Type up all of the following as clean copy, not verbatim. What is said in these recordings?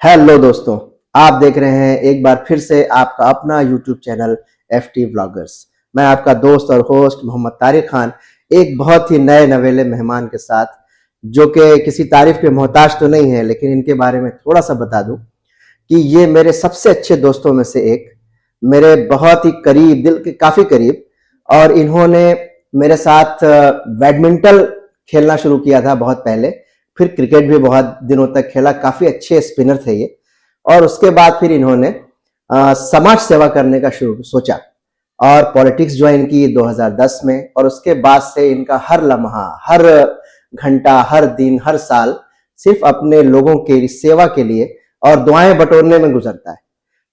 Hello दोस्तों, आप देख रहे हैं एक बार फिर से आपका अपना यूट्यूब चैनल FT व्लॉगर्स। मैं आपका दोस्त और होस्ट मोहम्मद तारिक खान एक बहुत ही नए नवेले मेहमान के साथ, जो कि किसी तारीफ के मोहताज तो नहीं है, लेकिन इनके बारे में थोड़ा सा बता दूं कि ये मेरे सबसे अच्छे दोस्तों में से एक, मेरे बहुत ही करीब, दिल के काफी करीब। और इन्होंने मेरे साथ बैडमिंटन खेलना शुरू किया था बहुत पहले, फिर क्रिकेट भी बहुत दिनों तक खेला। काफी अच्छे स्पिनर थे ये। और उसके बाद फिर इन्होंने समाज सेवा करने का शुरू सोचा और पॉलिटिक्स ज्वाइन की 2010 में। और उसके बाद से इनका हर लम्हा, हर घंटा, हर दिन, हर साल सिर्फ अपने लोगों की सेवा के लिए और दुआएं बटोरने में गुजरता है।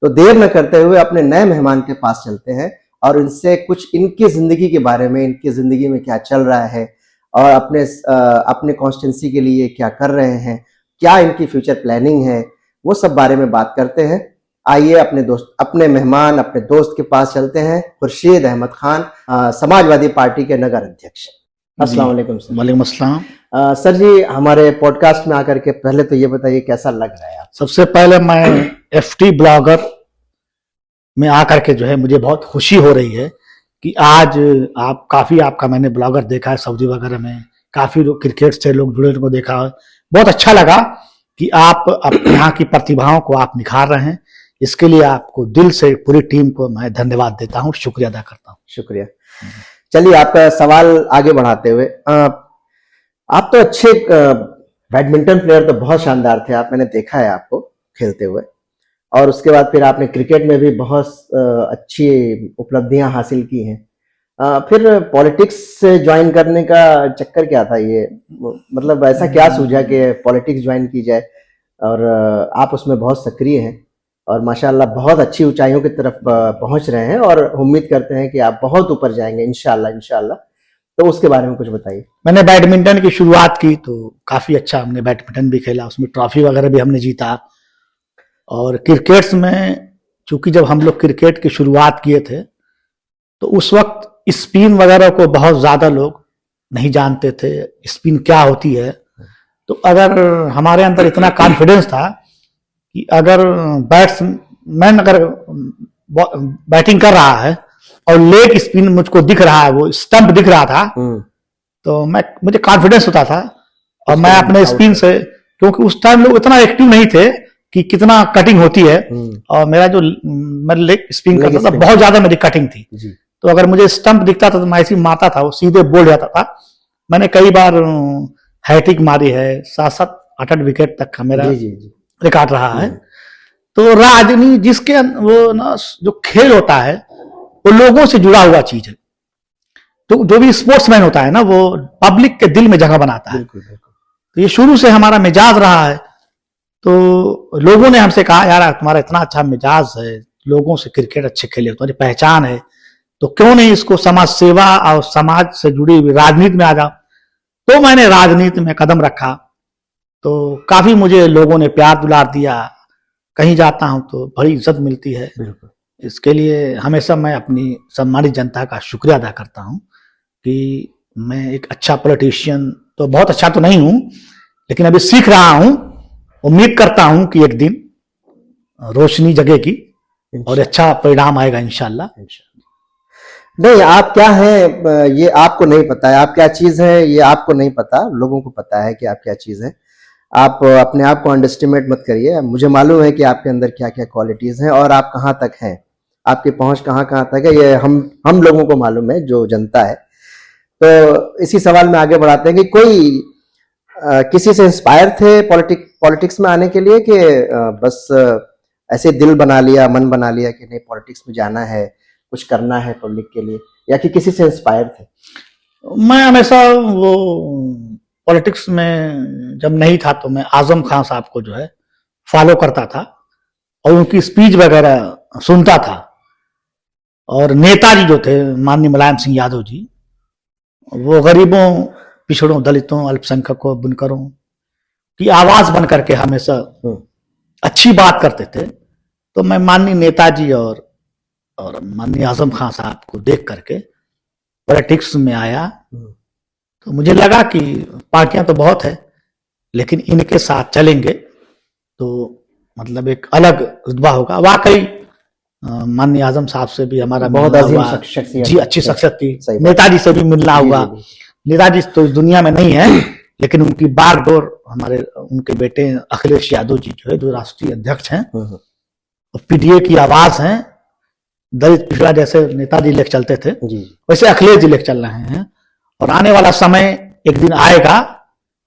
तो देर न करते हुए अपने नए मेहमान के पास चलते हैं और इनसे कुछ इनकी जिंदगी के बारे में, इनकी जिंदगी में क्या चल रहा है और अपने कॉन्स्टिट्यूंसी के लिए क्या कर रहे हैं, क्या इनकी फ्यूचर प्लानिंग है, वो सब बारे में बात करते हैं। आइए अपने मेहमान, अपने दोस्त के पास चलते हैं। खुर्शीद अहमद खान, समाजवादी पार्टी के नगर अध्यक्ष। अस्सलाम वालेकुम सर। वालेकुम अस्सलाम। सर जी, हमारे पॉडकास्ट में आकर के पहले तो ये बताइए कैसा लग रहा है आप? सबसे पहले मैं FT ब्लॉगर में आकर के जो है मुझे बहुत खुशी हो रही है कि आज आपका मैंने ब्लॉगर देखा है सऊदी वगैरह में, काफी लोग क्रिकेट से लोग जुड़े को देखा है। बहुत अच्छा लगा कि आप यहाँ की प्रतिभाओं को आप निखार रहे हैं। इसके लिए आपको दिल से पूरी टीम को मैं धन्यवाद देता हूँ, शुक्रिया अदा करता हूँ। शुक्रिया। चलिए, आपका सवाल आगे बढ़ाते हुए, आप तो अच्छे बैडमिंटन प्लेयर तो बहुत शानदार थे, मैंने देखा है आपको खेलते हुए। और उसके बाद फिर आपने क्रिकेट में भी बहुत अच्छी उपलब्धियां हासिल की हैं। फिर पॉलिटिक्स से ज्वाइन करने का चक्कर क्या था? ये मतलब ऐसा क्या सूझा कि पॉलिटिक्स ज्वाइन की जाए? और आप उसमें बहुत सक्रिय हैं और माशाल्लाह बहुत अच्छी ऊंचाइयों की तरफ पहुंच रहे हैं और उम्मीद करते हैं कि आप बहुत ऊपर जाएंगे इंशाल्लाह इंशाल्लाह। तो उसके बारे में कुछ बताइए। मैंने बैडमिंटन की शुरुआत की तो काफी अच्छा हमने बैडमिंटन भी खेला, उसमें ट्रॉफी वगैरह भी हमने जीता। और क्रिकेट में चूंकि जब हम लोग क्रिकेट की शुरुआत किए थे तो उस वक्त स्पिन वगैरह को बहुत ज्यादा लोग नहीं जानते थे, स्पिन क्या होती है। तो अगर हमारे अंदर इतना कॉन्फिडेंस था कि अगर बैट्समैन अगर बैटिंग कर रहा है और लेग स्पिन मुझको दिख रहा है, वो स्टंप दिख रहा था, तो मुझे कॉन्फिडेंस होता था और मैं अपने स्पिन से, क्योंकि उस टाइम लोग इतना एक्टिव नहीं थे कि कितना कटिंग होती है, और मेरा जो मैं लेग स्पिन करता था बहुत ज्यादा मेरी कटिंग थी। तो अगर मुझे स्टंप दिखता था तो मैं ऐसी मारता था, वो सीधे बोल जाता था। मैंने कई बार हैट्रिक मारी है, 7-7 8 विकेट तक का मेरा रिकॉर्ड रहा है। तो राजनीति जिसके वो ना जो खेल होता है वो लोगों से जुड़ा हुआ चीज है। तो जो भी स्पोर्ट्समैन होता है ना, वो पब्लिक के दिल में जगह बनाता है। तो ये शुरू से हमारा मिजाज रहा है। तो लोगों ने हमसे कहा, यार तुम्हारा इतना अच्छा मिजाज है, लोगों से क्रिकेट अच्छे खेले, तुम्हारी पहचान है, तो क्यों नहीं इसको समाज सेवा और समाज से जुड़ी हुई राजनीति में आ जाओ। तो मैंने राजनीति में कदम रखा तो काफी मुझे लोगों ने प्यार दुलार दिया। कहीं जाता हूं तो बड़ी इज्जत मिलती है। इसके लिए हमेशा मैं अपनी सम्मानित जनता का शुक्रिया अदा करता हूं कि मैं एक अच्छा पॉलिटिशियन तो बहुत अच्छा तो नहीं हूं, लेकिन अभी सीख रहा हूं। उम्मीद करता हूं कि एक दिन रोशनी जगेगी और अच्छा परिणाम आएगा इंशाल्लाह। नहीं, आप क्या हैं ये आपको नहीं पता है, आप क्या चीज है ये आपको नहीं पता, लोगों को पता है कि आप क्या चीज है। आप अपने आप को अंडरस्टिमेट मत करिए। मुझे मालूम है कि आपके अंदर क्या क्या क्वालिटीज हैं और आप कहाँ तक हैं, आपकी पहुंच कहाँ कहाँ तक है, ये हम लोगों को मालूम है, जो जनता है। तो इसी सवाल में आगे बढ़ाते हैं कि कोई किसी से इंस्पायर थे पॉलिटिक्स में आने के लिए, कि बस ऐसे दिल बना लिया, मन बना लिया कि नहीं पॉलिटिक्स में जाना है, कुछ करना है पब्लिक के लिए, या कि किसी से इंस्पायर थे? मैं हमेशा वो पॉलिटिक्स में जब नहीं था तो मैं आजम खान साहब को जो है फॉलो करता था और उनकी स्पीच वगैरह सुनता था। और नेताजी जो थे माननीय मुलायम सिंह यादव जी, वो गरीबों, पिछड़ों, दलितों, अल्पसंख्यकों, बुनकरों की आवाज बन करके हमेशा अच्छी बात करते थे। तो मैं माननीय नेताजी और माननीय आजम खान साहब को देख करके पॉलिटिक्स में आया। तो मुझे लगा कि पार्टियां तो बहुत है, लेकिन इनके साथ चलेंगे तो मतलब एक अलग रुतबा होगा। वाकई माननीय आजम साहब से भी हमारा बहुत मिलना अजीम हुआ। शख्सियत जी, अच्छी शख्सियत थी। सही बात। नेताजी से भी मिलना जी, हुआ। जी, जी। नेताजी तो इस दुनिया में नहीं है, लेकिन उनकी बागडोर हमारे उनके बेटे अखिलेश यादव जी जो है, जो राष्ट्रीय अध्यक्ष हैं, पीडीए की आवाज हैं। दलित पिछड़ा जैसे नेताजी लेकर चलते थे, जी, वैसे अखिलेश जी लेकर चल रहे हैं। और आने वाला समय एक दिन आएगा,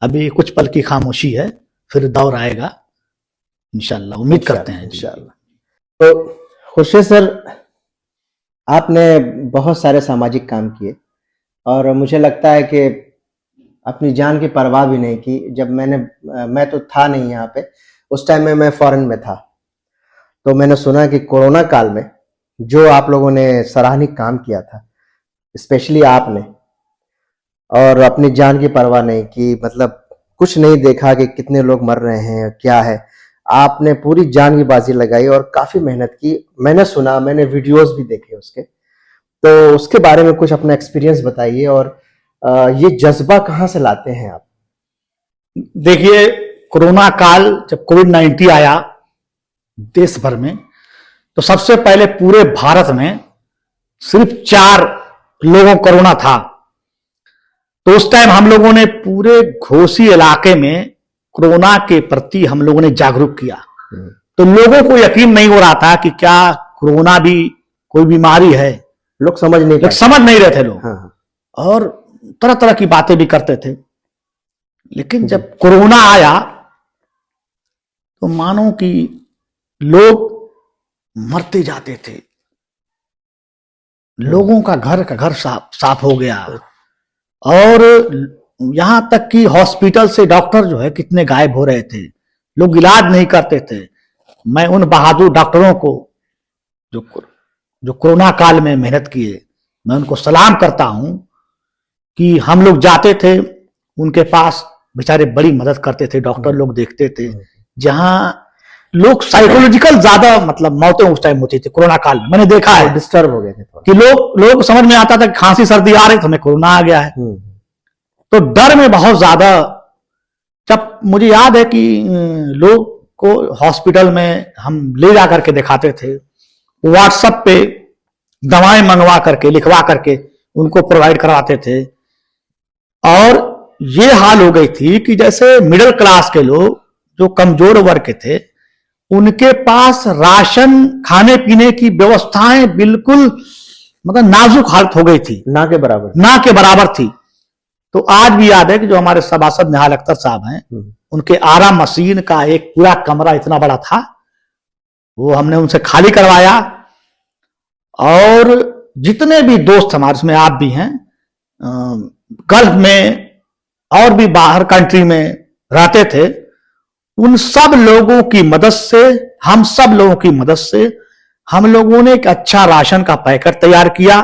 अभी कुछ पल की खामोशी है, फिर दौर आएगा इंशाल्लाह, उम्मीद करते हैं इंशाल्लाह। तो खुर्शीद सर, आपने बहुत सारे सामाजिक काम किए और मुझे लगता है कि अपनी जान की परवाह भी नहीं की। जब मैं तो था नहीं यहाँ पे, उस टाइम में मैं फॉरेन में था, तो मैंने सुना कि कोरोना काल में जो आप लोगों ने सराहनीय काम किया था, स्पेशली आपने, और अपनी जान की परवाह नहीं की, मतलब कुछ नहीं देखा कि कितने लोग मर रहे हैं क्या है, आपने पूरी जान की बाजी लगाई और काफी मेहनत की। मैंने सुना, मैंने वीडियोस भी देखे उसके, तो उसके बारे में कुछ अपना एक्सपीरियंस बताइए। और ये जज्बा कहाँ से लाते हैं आप? देखिए, कोरोना काल जब कोविड-19 आया देश भर में, तो सबसे पहले पूरे भारत में सिर्फ 4 लोगों कोरोना था। तो उस टाइम हम लोगों ने पूरे घोसी इलाके में कोरोना के प्रति हम लोगों ने जागरूक किया। तो लोगों को यकीन नहीं हो रहा था कि क्या कोरोना भी कोई बीमारी है। लोग समझ नहीं रहे थे लोग। हाँ। और तरह तरह की बातें भी करते थे। लेकिन जब कोरोना आया तो मानो कि लोग मरते जाते थे, लोगों का घर साफ हो गया। और यहां तक कि हॉस्पिटल से डॉक्टर जो है कितने गायब हो रहे थे, लोग इलाज नहीं करते थे। मैं उन बहादुर डॉक्टरों को जो कोरोना काल में मेहनत किए, मैं उनको सलाम करता हूं कि हम लोग जाते थे उनके पास, बेचारे बड़ी मदद करते थे, डॉक्टर लोग देखते थे। जहां लोग साइकोलॉजिकल ज्यादा मतलब मौतें उस टाइम होती थी कोरोना काल में, मैंने देखा है। डिस्टर्ब हो गए थे कि लोग समझ में आता था कि खांसी सर्दी आ रही तो हमें कोरोना आ गया है। तो डर में बहुत ज्यादा, जब मुझे याद है कि लोग को हॉस्पिटल में हम ले जा करके दिखाते थे, व्हाट्सएप पे दवाएं मंगवा करके लिखवा करके उनको प्रोवाइड करवाते थे। और ये हाल हो गई थी कि जैसे मिडिल क्लास के लोग जो कमजोर वर्ग के थे, उनके पास राशन खाने पीने की व्यवस्थाएं बिल्कुल मतलब नाजुक हालत हो गई थी, ना के बराबर थी। तो आज भी याद है कि जो हमारे सभासद निहाल अख्तर साहब हैं, उनके आरा मशीन का एक पूरा कमरा इतना बड़ा था, वो हमने उनसे खाली करवाया। और जितने भी दोस्त हमारे, उसमें आप भी हैं, गल्फ में और भी बाहर कंट्री में रहते थे, उन सब लोगों की मदद से, हम सब लोगों की मदद से हम लोगों ने एक अच्छा राशन का पैकेट तैयार किया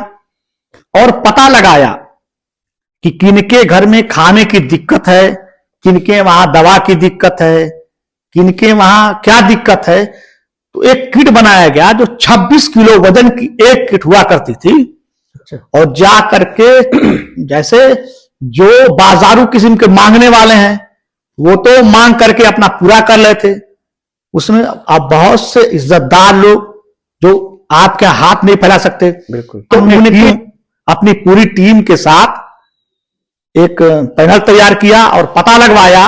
और पता लगाया कि किनके घर में खाने की दिक्कत है, किनके वहां दवा की दिक्कत है, किनके वहां क्या दिक्कत है। तो एक किट बनाया गया जो 26 किलो वजन की एक किट हुआ करती थी। और जा करके जैसे जो बाजारू किस्म के मांगने वाले हैं वो तो मांग करके अपना पूरा कर लेते, उसमें अब बहुत से इज्जतदार लोग जो आपके हाथ नहीं फैला सकते, तो उन्होंने अपनी पूरी टीम के साथ एक पैनल तैयार किया और पता लगवाया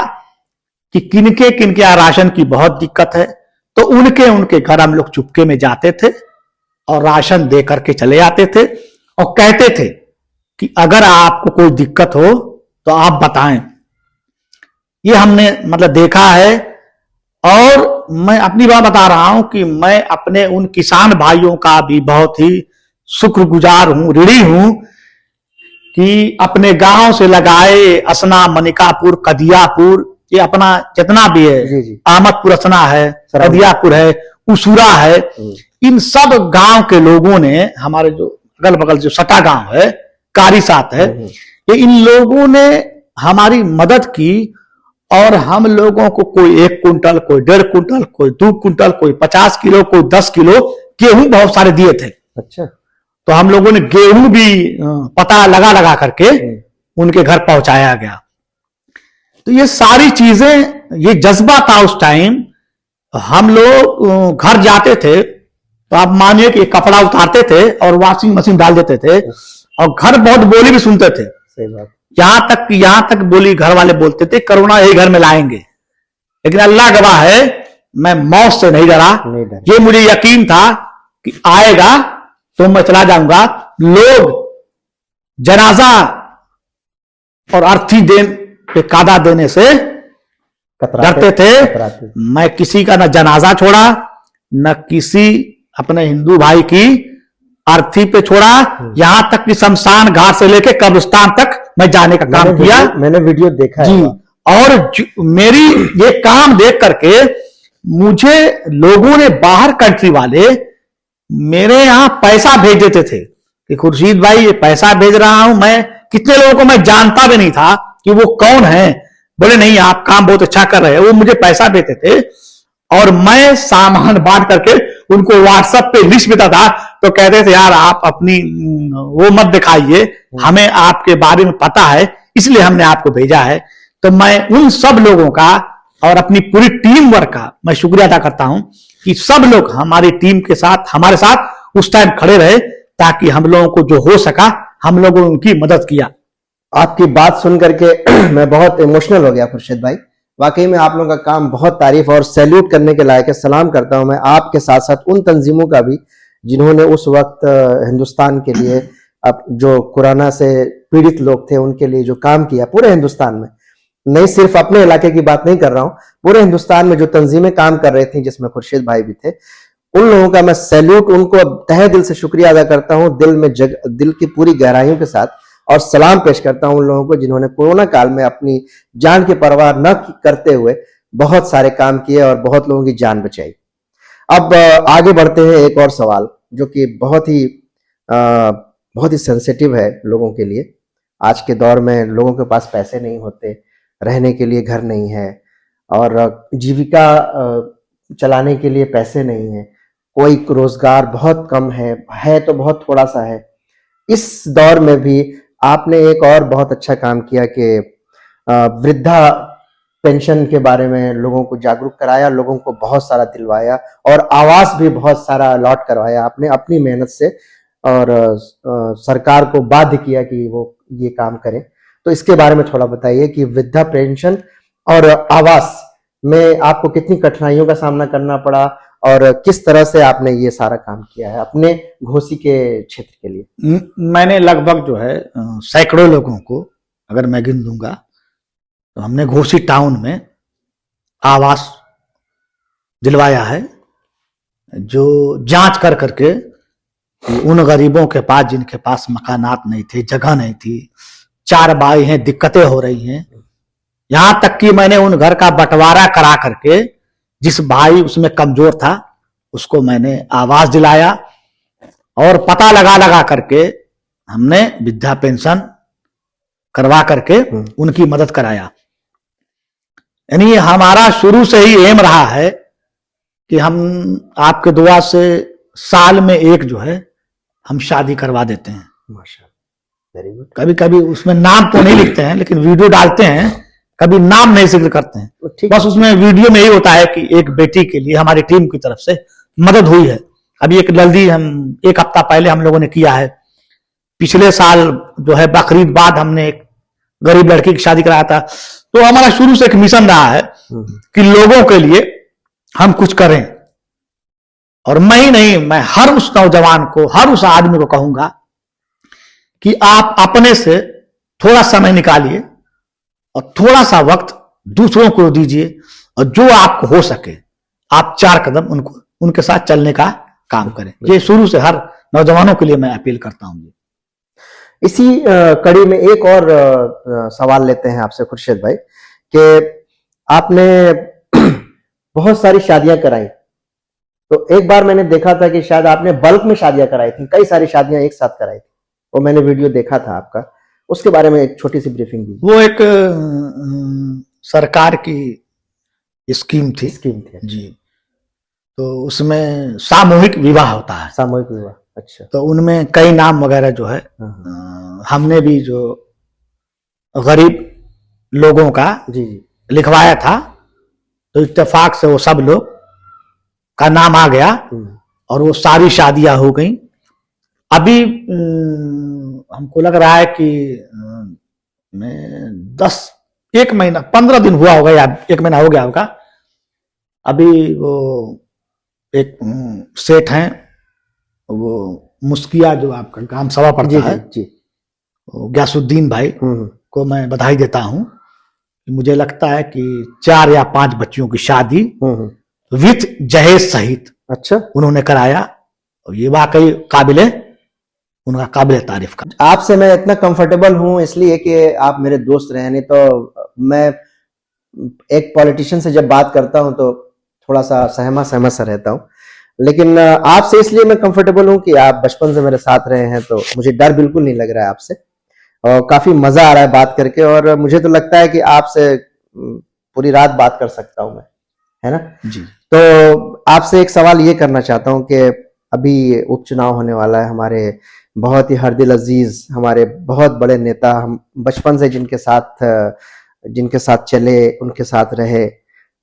कि किनके किनके राशन की बहुत दिक्कत है। तो उनके घर हम लोग चुपके में जाते थे और राशन दे करके चले आते थे और कहते थे कि अगर आपको कोई दिक्कत हो तो आप बताएं। ये हमने मतलब देखा है। और मैं अपनी बात बता रहा हूं कि मैं अपने उन किसान भाइयों का भी बहुत ही शुक्रगुजार हूं, ऋणी हूं कि अपने गांव से लगाए असना, मनिकापुर, कदियापुर, ये अपना जितना भी है, अहमदपुर असना है, कदियापुर है, उसूरा है, इन सब गांव के लोगों ने, हमारे जो अगल बगल जो सटा गांव है, कारीसात है, ये इन लोगों ने हमारी मदद की। और हम लोगों को कोई 1 कुंटल, कोई 1.5 कुंटल, कोई 2 कुंटल, कोई 50 किलो, कोई 10 किलो गेहूं बहुत सारे दिए थे। अच्छा। तो हम लोगों ने गेहूं भी पता लगा करके उनके घर पहुंचाया गया। तो ये सारी चीजें, ये जज्बा था उस टाइम। हम लोग घर जाते थे तो आप मानिए कि कपड़ा उतारते थे और वॉशिंग मशीन डाल देते थे, और घर बहुत बोली भी सुनते थे। सही बात। यहां तक बोली घर वाले बोलते थे कोरोना यही घर में लाएंगे, लेकिन अल्लाह गवाह है मैं मौत से नहीं डरा। ये मुझे यकीन था कि आएगा तो मैं चला जाऊंगा। लोग जनाजा और अर्थी पे कादा देने से डरते थे। मैं किसी का न जनाजा छोड़ा, न किसी अपने हिंदू भाई की अर्थी पे छोड़ा, यहां तक कि शमशान घाट से लेके कब्रिस्तान तक मैं जाने का काम किया। मैंने वीडियो देखा जी। और मेरी ये काम देख करके मुझे लोगों ने, बाहर कंट्री वाले मेरे यहां पैसा भेज देते थे कि खुर्शीद भाई ये पैसा भेज रहा हूं। मैं कितने लोगों को मैं जानता भी नहीं था कि वो कौन है। बोले नहीं आप काम बहुत अच्छा कर रहे हैं, वो मुझे पैसा देते थे और मैं सामान बांट करके उनको व्हाट्सएप पे लिस्ट देता था। तो कहते थे यार आप अपनी वो मत दिखाइए, हमें आपके बारे में पता है इसलिए हमने आपको भेजा है। तो मैं उन सब लोगों का और अपनी पूरी टीम वर्क का मैं शुक्रिया अदा करता हूं कि सब लोग हमारी टीम के साथ, हमारे साथ उस टाइम खड़े रहे, ताकि हम लोगों को जो हो सका हम लोगों ने उनकी मदद किया। आपकी बात सुन करके मैं बहुत इमोशनल हो गया खुर्शीद भाई। वाकई में आप लोगों का काम बहुत तारीफ और सैल्यूट करने के लायक है। सलाम करता हूं मैं आपके साथ साथ उन तंजीमों का भी जिन्होंने उस वक्त हिंदुस्तान के लिए, अब जो कोरोना से पीड़ित लोग थे उनके लिए जो काम किया पूरे हिंदुस्तान में, नहीं सिर्फ अपने इलाके की बात नहीं कर रहा हूं, पूरे हिंदुस्तान में जो तंजीमें काम कर रही थी जिसमें खुर्शीद भाई भी थे, उन लोगों का मैं सैल्यूट, उनको तहे दिल से शुक्रिया अदा करता हूं, दिल की पूरी गहराइयों के साथ, और सलाम पेश करता हूं उन लोगों को जिन्होंने कोरोना काल में अपनी जान की परवाह न करते हुए बहुत सारे काम किए और बहुत लोगों की जान बचाई। अब आगे बढ़ते हैं एक और सवाल जो कि बहुत ही सेंसिटिव है लोगों के लिए। आज के दौर में लोगों के पास पैसे नहीं होते, रहने के लिए घर नहीं है और जीविका चलाने के लिए पैसे नहीं है, कोई रोजगार बहुत कम है तो बहुत थोड़ा सा है। इस दौर में भी आपने एक और बहुत अच्छा काम किया कि वृद्धा पेंशन के बारे में लोगों को जागरूक कराया, लोगों को बहुत सारा दिलवाया और आवास भी बहुत सारा अलॉट करवाया आपने अपनी मेहनत से, और सरकार को बाध्य किया कि वो ये काम करें। तो इसके बारे में थोड़ा बताइए कि वृद्धा पेंशन और आवास में आपको कितनी कठिनाइयों का सामना करना पड़ा और किस तरह से आपने ये सारा काम किया है अपने घोसी के क्षेत्र के लिए। मैंने लगभग जो है सैकड़ों लोगों को अगर मैं गिन दूंगा तो हमने घोसी टाउन में आवास दिलवाया है, जो जांच कर करके उन गरीबों के पास जिनके पास मकानात नहीं थे, जगह नहीं थी, 4 भाई हैं, दिक्कतें हो रही हैं, यहां तक कि मैंने उन घर का बंटवारा करा करके जिस भाई उसमें कमजोर था उसको मैंने आवास दिलाया और पता लगा करके हमने वृद्धा पेंशन करवा करके उनकी मदद कराया। यानी हमारा शुरू से ही एम रहा है कि हम आपके दुआ से साल में एक जो है हम शादी करवा देते हैं। माशाअल्लाह, वेरी गुड। कभी कभी उसमें नाम तो नहीं लिखते हैं लेकिन वीडियो डालते हैं, कभी नाम नहीं जिक्र करते हैं, बस उसमें वीडियो में यही होता है कि एक बेटी के लिए हमारी टीम की तरफ से मदद हुई है। अभी एक जल्दी हम 1 हफ्ता पहले हम लोगों ने किया है, पिछले साल जो है बकरीद बाद हमने एक गरीब लड़की की शादी कराया था। तो हमारा शुरू से एक मिशन रहा है कि लोगों के लिए हम कुछ करें, और मैं ही नहीं, मैं हर उस नौजवान को, हर उस आदमी को कहूंगा कि आप अपने से थोड़ा समय निकालिए और थोड़ा सा वक्त दूसरों को दीजिए, और जो आपको हो सके आप 4 कदम उनके साथ चलने का काम करें। ये शुरू से हर नौजवानों के लिए मैं अपील करता हूं। इसी कड़ी में एक और सवाल लेते हैं आपसे खुर्शीद भाई कि आपने बहुत सारी शादियां कराई, तो एक बार मैंने देखा था कि शायद आपने बल्क में शादियां कराई थी, कई सारी शादियां एक साथ कराई थी, वो मैंने वीडियो देखा था आपका, उसके बारे में एक छोटी सी ब्रीफिंग दी। वो एक सरकार की स्कीम थी जी, तो उसमें सामूहिक विवाह होता है। सामूहिक विवाह, अच्छा। तो उनमें कई नाम वगैरह जो है हमने भी जो गरीब लोगों का जी लिखवाया था, तो इत्तेफाक से वो सब लोग का नाम आ गया और वो सारी शादियां हो गई। अभी हमको लग रहा है कि मैं 1 महीना 15 दिन हुआ होगा या 1 महीना हो गया होगा। अभी वो एक सेठ हैं, वो मुस्किया जो आपका ग्राम सभा पड़ता है, जी ग्यासुद्दीन भाई को मैं बधाई देता हूं। मुझे लगता है कि 4 या 5 बच्चियों की शादी विथ जहेज सहित अच्छा उन्होंने कराया और ये वाकई उनका काबिल तारीफ का। आपसे मैं इतना कंफर्टेबल हूं इसलिए कि आप मेरे दोस्त रहे, नहीं तो मैं एक पॉलिटिशियन से जब बात करता हूं तो थोड़ा सा सहमा सा रहता हूं, लेकिन आपसे इसलिए मैं कंफर्टेबल हूं कि आप बचपन से मेरे साथ रहे हैं, तो मुझे डर बिल्कुल नहीं लग रहा है आपसे और काफी मजा आ रहा है बात करके। और मुझे तो लगता है कि आपसे पूरी रात बात कर सकता हूं मैं, है ना जी। तो आपसे एक सवाल ये करना चाहता हूं कि अभी उपचुनाव होने वाला है, हमारे बहुत ही हरदिल अजीज, हमारे बहुत बड़े नेता, हम बचपन से जिनके साथ चले, उनके साथ रहे,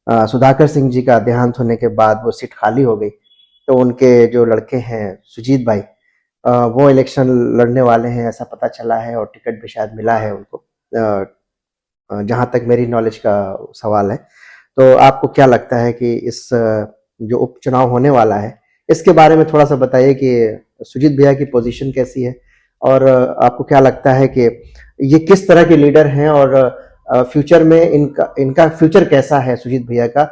सुधाकर सिंह जी का देहांत होने के बाद वो सीट खाली हो गई, तो उनके जो लड़के हैं सुजीत भाई, वो इलेक्शन लड़ने वाले हैं ऐसा पता चला है और टिकट भी शायद मिला है उनको, जहां तक मेरी नॉलेज का सवाल है। तो आपको क्या लगता है कि इस जो उपचुनाव होने वाला है इसके बारे में थोड़ा सा बताइए कि सुजीत भैया की पोजीशन कैसी है और आपको क्या लगता है कि ये किस तरह के लीडर हैं और फ्यूचर में इनका फ्यूचर कैसा है सुजीत भैया का,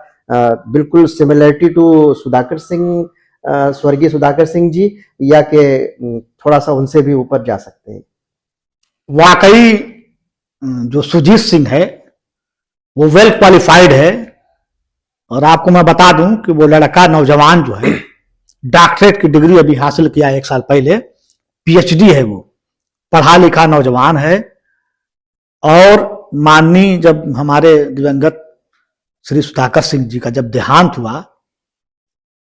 बिल्कुल सिमिलरिटी टू सुधाकर सिंह, स्वर्गीय सुधाकर सिंह जी, या कि थोड़ा सा उनसे भी ऊपर जा सकते हैं? वाकई जो सुजीत सिंह है वो वेल क्वालिफाइड है और आपको मैं बता दूं कि वो लड़का नौजवान जो है डॉक्टरेट की डिग्री अभी हासिल किया 1 साल पहले, पीएचडी है, वो पढ़ा लिखा नौजवान है। और माननीय जब हमारे दिवंगत श्री सुधाकर सिंह जी का जब देहांत हुआ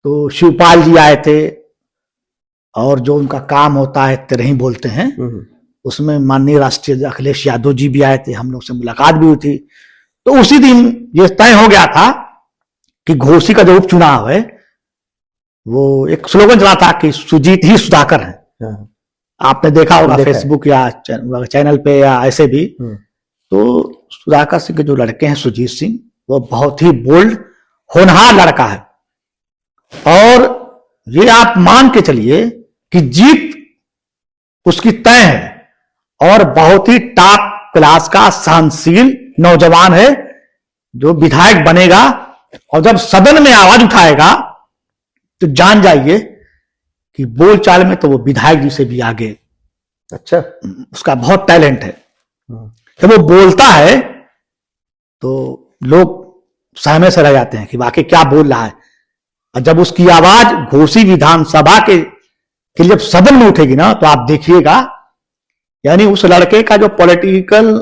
तो शिवपाल जी आए थे और जो उनका काम होता है तेरही बोलते हैं, उसमें माननीय राष्ट्रीय अखिलेश यादव जी भी आए थे, हम लोग से मुलाकात भी हुई थी। तो उसी दिन ये तय हो गया था कि घोसी का जो उपचुनाव है वो एक स्लोगन चला था कि सुजीत ही सुधाकर है। आपने देखा होगा फेसबुक या चैनल पे या ऐसे भी। तो सुधाकर सिंह के जो लड़के हैं सुजीत सिंह, वो बहुत ही बोल्ड होनहार लड़का है और ये आप मान के चलिए कि जीत उसकी तय है और बहुत ही टॉप क्लास का सहनशील नौजवान है जो विधायक बनेगा और जब सदन में आवाज उठाएगा तो जान जाइए कि बोलचाल में तो वो विधायक जी से भी आगे, अच्छा, उसका बहुत टैलेंट है। जब वो बोलता है तो लोग सहमे से रह जाते हैं कि वाकई क्या बोल रहा है। और जब उसकी आवाज घोसी विधानसभा के लिए जब सदन में उठेगी ना तो आप देखिएगा, यानी उस लड़के का जो पॉलिटिकल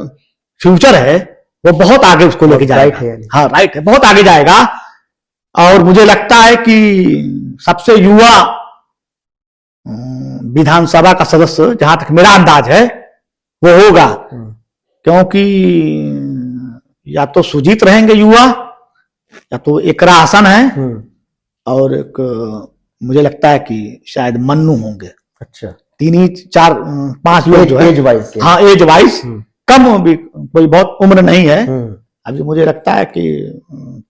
फ्यूचर है वो बहुत आगे उसको लेके जाएगा। हाँ राइट है, बहुत आगे जाएगा। और मुझे लगता है कि सबसे युवा विधानसभा का सदस्य, जहां तक मेरा अंदाज है, वो होगा, क्योंकि या तो सुजीत रहेंगे युवा या तो एकरा हसन है और एक मुझे लगता है कि शायद मन्नू होंगे। अच्छा, 3-4-5 लोग जो है एज वाइज, हाँ एज वाइज कम भी, कोई बहुत उम्र नहीं है। अभी मुझे लगता है कि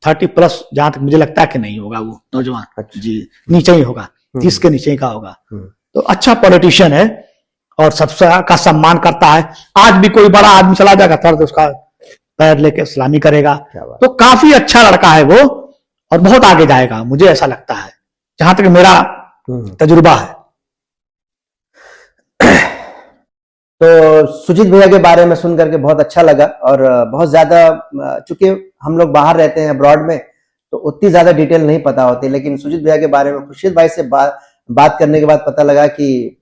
30+ जहां तक मुझे लगता है कि नहीं होगा वो नौजवान। अच्छा। जी, नीचे ही होगा, 30 के नीचे का होगा। तो अच्छा पॉलिटिशियन है और सबसे का सम्मान करता है। आज भी कोई बड़ा आदमी चला जाएगा तो उसका पैर लेके सलामी करेगा। तो काफी अच्छा लड़का है वो और बहुत आगे जाएगा, मुझे ऐसा लगता है जहां तक मेरा तजुर्बा है। तो सुजीत भैया के बारे में सुन करके बहुत अच्छा लगा और बहुत ज्यादा, चूंकि हम लोग बाहर रहते हैं अब्रॉड में तो उतनी ज्यादा डिटेल नहीं पता होती, लेकिन सुजीत भैया के बारे में खुर्शीद भाई से बात करने के बाद पता लगा कि